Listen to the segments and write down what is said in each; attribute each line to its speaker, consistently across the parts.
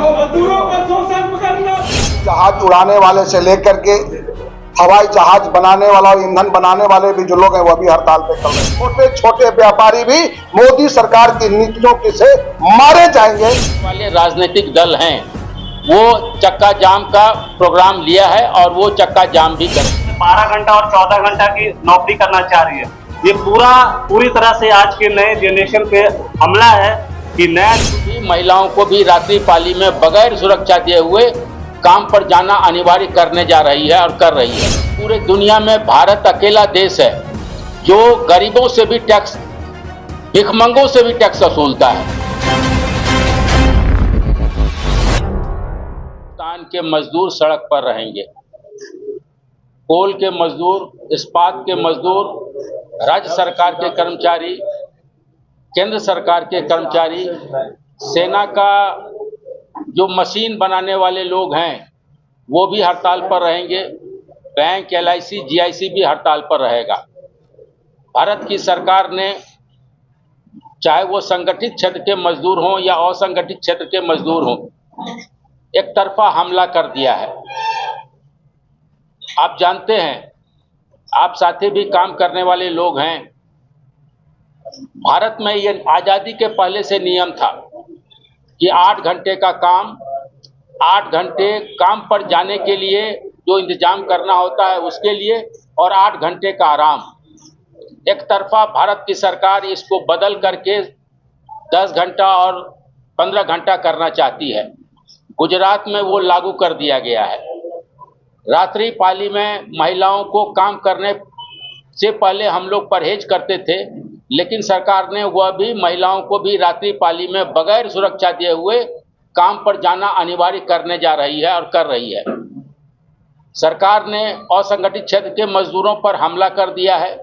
Speaker 1: मजदूरों का शोषण करना।
Speaker 2: जहाज उड़ाने वाले से लेकर के हवाई जहाज बनाने वाला और ईंधन बनाने वाले भी जो लोग हैं वह भी हड़ताल पे चल रहे हैं। छोटे छोटे व्यापारी भी मोदी सरकार की नीतियों के से मारे जाएंगे।
Speaker 3: वाले राजनीतिक दल हैं वो चक्का जाम का प्रोग्राम लिया है और वो चक्का जाम भी करेंगे।
Speaker 4: 12 घंटा और 14 घंटा की नौकरी करना चाह रही है। ये पूरी तरह से आज के नए जनरेशन पे हमला है कि नया
Speaker 3: महिलाओं को भी रात्रि पाली में बगैर सुरक्षा दिए हुए काम पर जाना अनिवार्य करने जा रही है और कर रही है। पूरे दुनिया में भारत अकेला देश है जो गरीबों से भी टैक्स, भिखमंगों से भी टैक्स वसूलता है। हिंदुस्तान के मजदूर सड़क पर रहेंगे। कोल के मजदूर, इस्पात के मजदूर, राज्य सरकार के कर्मचारी, केंद्र सरकार के कर्मचारी, सेना का जो मशीन बनाने वाले लोग हैं वो भी हड़ताल पर रहेंगे। बैंक, LIC, GIC भी हड़ताल पर रहेगा। भारत की सरकार ने चाहे वो संगठित क्षेत्र के मजदूर हों या असंगठित क्षेत्र के मजदूर हों, एक तरफा हमला कर दिया है। आप जानते हैं, आप साथी भी काम करने वाले लोग हैं, भारत में ये आज़ादी के पहले से नियम था कि 8 घंटे का काम, 8 घंटे काम पर जाने के लिए जो इंतजाम करना होता है उसके लिए, और 8 घंटे का आराम। एक तरफा भारत की सरकार इसको बदल करके 10 घंटा और 15 घंटा करना चाहती है। गुजरात में वो लागू कर दिया गया है। रात्रि पाली में महिलाओं को काम करने से पहले हम लोग परहेज करते थे, लेकिन सरकार ने वह भी महिलाओं को भी रात्रि पाली में बगैर सुरक्षा दिए हुए काम पर जाना अनिवार्य करने जा रही है और कर रही है। सरकार ने असंगठित क्षेत्र के मजदूरों पर हमला कर दिया है।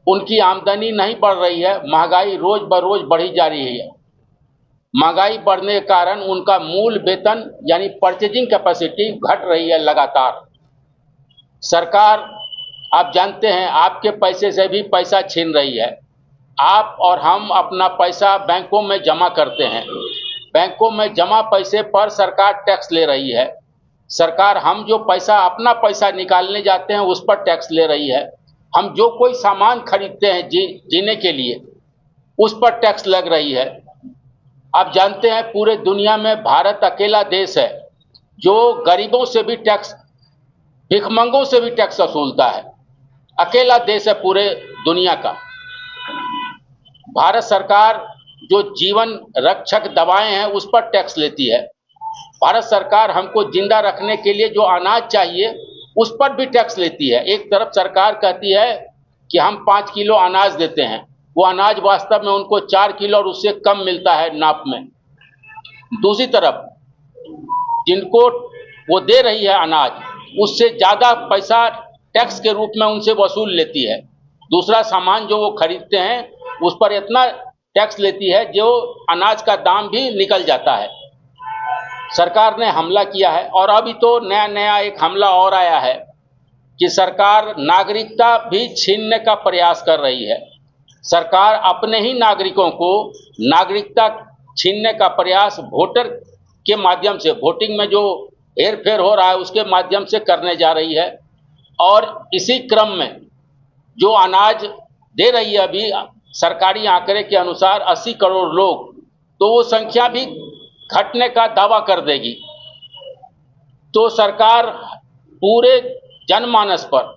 Speaker 3: उनकी आमदनी नहीं बढ़ रही है, महंगाई रोज बरोज बढ़ी जा रही है। महंगाई बढ़ने के कारण उनका मूल वेतन यानी परचेजिंग कैपेसिटी घट रही है लगातार। सरकार, आप जानते हैं, आपके पैसे से भी पैसा छीन रही है। आप और हम अपना पैसा बैंकों में जमा करते हैं। बैंकों में जमा पैसे पर सरकार टैक्स ले रही है। सरकार, हम जो पैसा, अपना पैसा निकालने जाते हैं उस पर टैक्स ले रही है। हम जो कोई सामान खरीदते हैं जीने के लिए, उस पर टैक्स लग रही है। आप जानते हैं, पूरे दुनिया में भारत अकेला देश है जो गरीबों से भी टैक्स, भिखमंगों से भी टैक्स वसूलता है। अकेला देश है पूरे दुनिया का। भारत सरकार जो जीवन रक्षक दवाएं हैं उस पर टैक्स लेती है। भारत सरकार हमको जिंदा रखने के लिए जो अनाज चाहिए उस पर भी टैक्स लेती है। एक तरफ सरकार कहती है कि हम 5 किलो अनाज देते हैं, वो अनाज वास्तव में उनको 4 किलो और उससे कम मिलता है नाप में। दूसरी तरफ जिनको वो दे रही है अनाज, उससे ज़्यादा पैसा टैक्स के रूप में उनसे वसूल लेती है। दूसरा सामान जो वो खरीदते हैं उस पर इतना टैक्स लेती है जो अनाज का दाम भी निकल जाता है। सरकार ने हमला किया है और अभी तो नया एक हमला और आया है कि सरकार नागरिकता भी छीनने का प्रयास कर रही है। सरकार अपने ही नागरिकों को नागरिकता छीनने का प्रयास वोटर के माध्यम से, वोटिंग में जो हेरफेर हो रहा है उसके माध्यम से करने जा रही है। और इसी क्रम में जो अनाज दे रही है अभी सरकारी आंकड़े के अनुसार 80 करोड़ लोग, तो वो संख्या भी घटने का दावा कर देगी। तो सरकार पूरे जनमानस पर,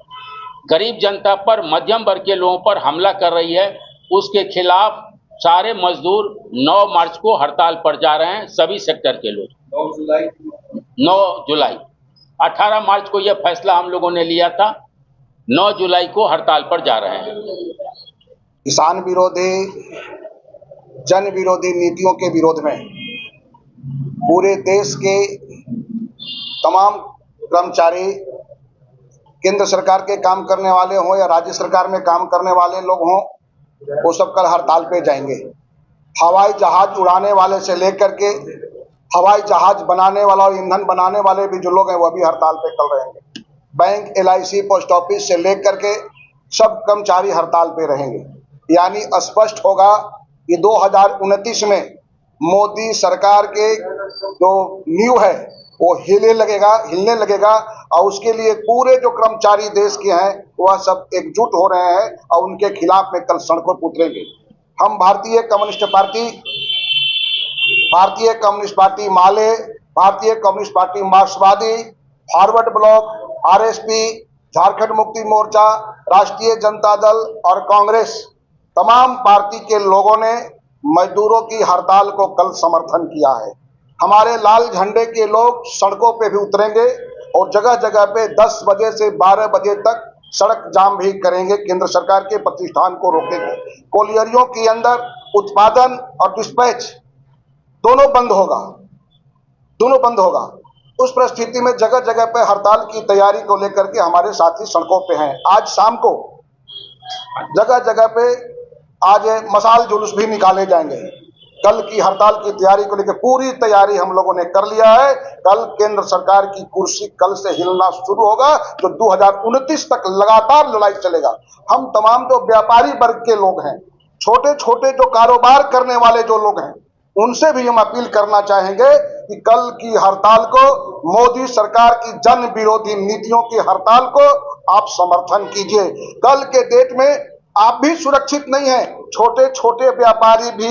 Speaker 3: गरीब जनता पर, मध्यम वर्ग के लोगों पर हमला कर रही है। उसके खिलाफ सारे मजदूर 9 मार्च को हड़ताल पर जा रहे हैं, सभी सेक्टर के लोग। 9 जुलाई, 18 मार्च को यह फैसला हम लोगों ने लिया था, 9 जुलाई को हड़ताल पर जा रहे हैं।
Speaker 2: किसान विरोधी, जन विरोधी नीतियों के विरोध में पूरे देश के तमाम कर्मचारी, केंद्र सरकार के काम करने वाले हों या राज्य सरकार में काम करने वाले लोग हों, वो सब कल हड़ताल पे जाएंगे। हवाई जहाज उड़ाने वाले से लेकर के हवाई जहाज बनाने वाला और ईंधन बनाने वाले भी जो लोग हैं वह भी हड़ताल पे कल रहेंगे। बैंक, LIC, पोस्ट ऑफिस से लेकर के सब कर्मचारी हड़ताल पे रहेंगे। यानी स्पष्ट होगा कि 2029 में मोदी सरकार के जो नींव है वो हिलने लगेगा और उसके लिए पूरे जो कर्मचारी देश के हैं वह सब एकजुट हो रहे हैं और उनके खिलाफ में कल सड़कों पर उतरेंगे। हम भारतीय कम्युनिस्ट पार्टी माले, भारतीय कम्युनिस्ट पार्टी मार्क्सवादी, forward block, RSP, Jharkhand Mukti Morcha, राष्ट्रीय जनता दल और कांग्रेस तमाम पार्टी के लोगों ने मजदूरों की हड़ताल को कल समर्थन किया है। हमारे लाल झंडे के लोग सड़कों पे भी उतरेंगे और जगह जगह पे 10 बजे से 12 बजे तक सड़क जाम भी करेंगे, केंद्र सरकार के प्रतिष्ठान को रोकेंगे। कोलियरियों के अंदर उत्पादन और डिस्पैच दोनों बंद होगा। उस परिस्थिति में जगह जगह पे हड़ताल की तैयारी को लेकर के हमारे साथी सड़कों पे हैं। आज शाम को जगह जगह पे आज मशाल जुलूस भी निकाले जाएंगे। कल की हड़ताल की तैयारी को लेकर पूरी तैयारी हम लोगों ने कर लिया है। कल केंद्र सरकार की कुर्सी कल से हिलना शुरू होगा, तो 2029 तक लगातार लड़ाई चलेगा। हम तमाम जो व्यापारी वर्ग के लोग हैं, छोटे छोटे जो कारोबार करने वाले जो लोग हैं, उनसे भी हम अपील करना चाहेंगे कि कल की हड़ताल को, मोदी सरकार की जन विरोधी नीतियों की हड़ताल को आप समर्थन कीजिए। कल के डेट में आप भी सुरक्षित नहीं हैं, छोटे छोटे व्यापारी भी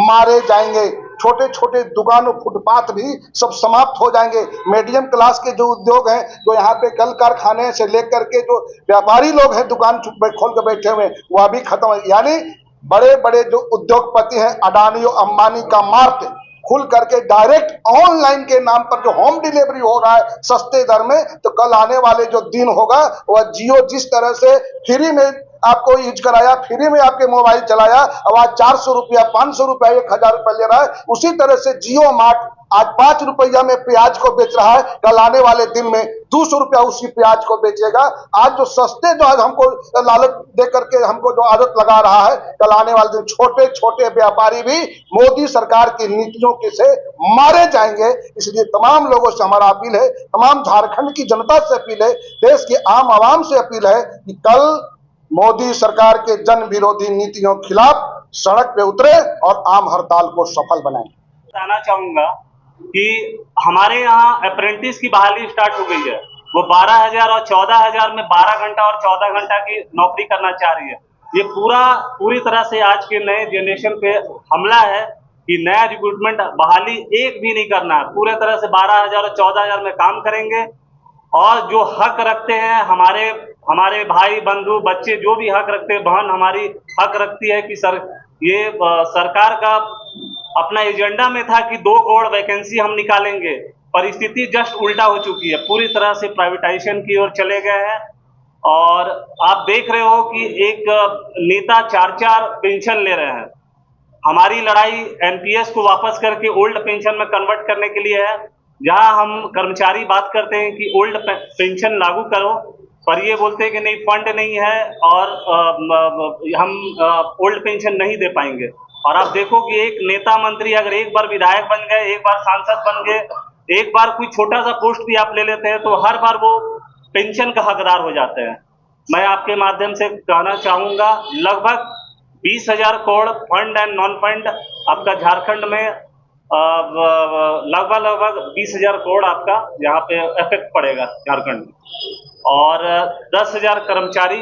Speaker 2: मारे जाएंगे, छोटे छोटे दुकानों फुटपाथ भी सब समाप्त हो जाएंगे। मीडियम क्लास के जो उद्योग हैं, जो यहाँ पे कल कारखाने से लेकर के जो व्यापारी लोग हैं दुकान खोल के बैठे हुए, वह भी खत्म है। यानी बड़े बड़े जो उद्योगपति हैं, अडानी और अंबानी का मार्ट खुल करके डायरेक्ट ऑनलाइन के नाम पर जो होम डिलीवरी हो रहा है सस्ते दर में, तो कल आने वाले जो दिन होगा वह जियो जिस तरह से फ्री में आपको यूज कराया, फ्री में आपके मोबाइल चलाया, अब आज 400 रुपया, 500 रुपया, 1000 रुपया ले रहा है, उसी तरह से जियो मार्ट आज 5 रुपया में प्याज को बेच रहा है, कल आने वाले दिन में 200 रुपया उसी प्याज को बेचेगा। आज जो सस्ते जो आज हमको लालच दे करके हमको जो आदत लगा रहा है, कल आने वाले दिन छोटे छोटे व्यापारी भी मोदी सरकार की नीतियों के से मारे जाएंगे। इसलिए तमाम लोगों से हमारा अपील है, तमाम झारखंड की जनता से अपील है, देश की आम आवाम से अपील है कि कल मोदी सरकार के जन विरोधी नीतियों के खिलाफ सड़क पे उतरे और आम हड़ताल को सफल बनाएं।
Speaker 4: बताना चाहूंगा कि हमारे यहाँ अप्रेंटिस की बहाली स्टार्ट हो गई है। वो 12,000 और 14,000 में 12 घंटा और 14 घंटा की नौकरी करना चाह रही है। ये पूरी तरह से आज के नए जनरेशन पे हमला है कि नया रिक्रूटमेंट बहाली एक भी नहीं करना है। पूरे तरह से 12,000 और 14,000 में काम करेंगे और जो हक रखते हैं हमारे भाई बंधु बच्चे जो भी हक रखते हैं, बहन हमारी हक रखती है कि ये सरकार का अपना एजेंडा में था कि 2 करोड़ वैकेंसी हम निकालेंगे। परिस्थिति जस्ट उल्टा हो चुकी है, पूरी तरह से प्राइवेटाइजेशन की ओर चले गए हैं। और आप देख रहे हो कि एक नेता 4-4 पेंशन ले रहे हैं। हमारी लड़ाई एनपीएस को वापस करके ओल्ड पेंशन में कन्वर्ट करने के लिए है। जहां हम कर्मचारी बात करते हैं कि ओल्ड पेंशन लागू करो, पर ये बोलते हैं कि नहीं, फंड नहीं है और हम ओल्ड पेंशन नहीं दे पाएंगे। और आप देखो कि एक नेता मंत्री अगर एक बार विधायक बन गए, एक बार सांसद बन गए, एक बार कोई छोटा सा पोस्ट भी आप ले लेते हैं, तो हर बार वो पेंशन का हकदार हो जाते हैं। मैं आपके माध्यम से कहना चाहूंगा, लगभग 20,000 crore fund and non fund आपका झारखंड में लगभग 20,000 करोड़ आपका यहाँ पे इफेक्ट पड़ेगा झारखंड में, और 10,000 कर्मचारी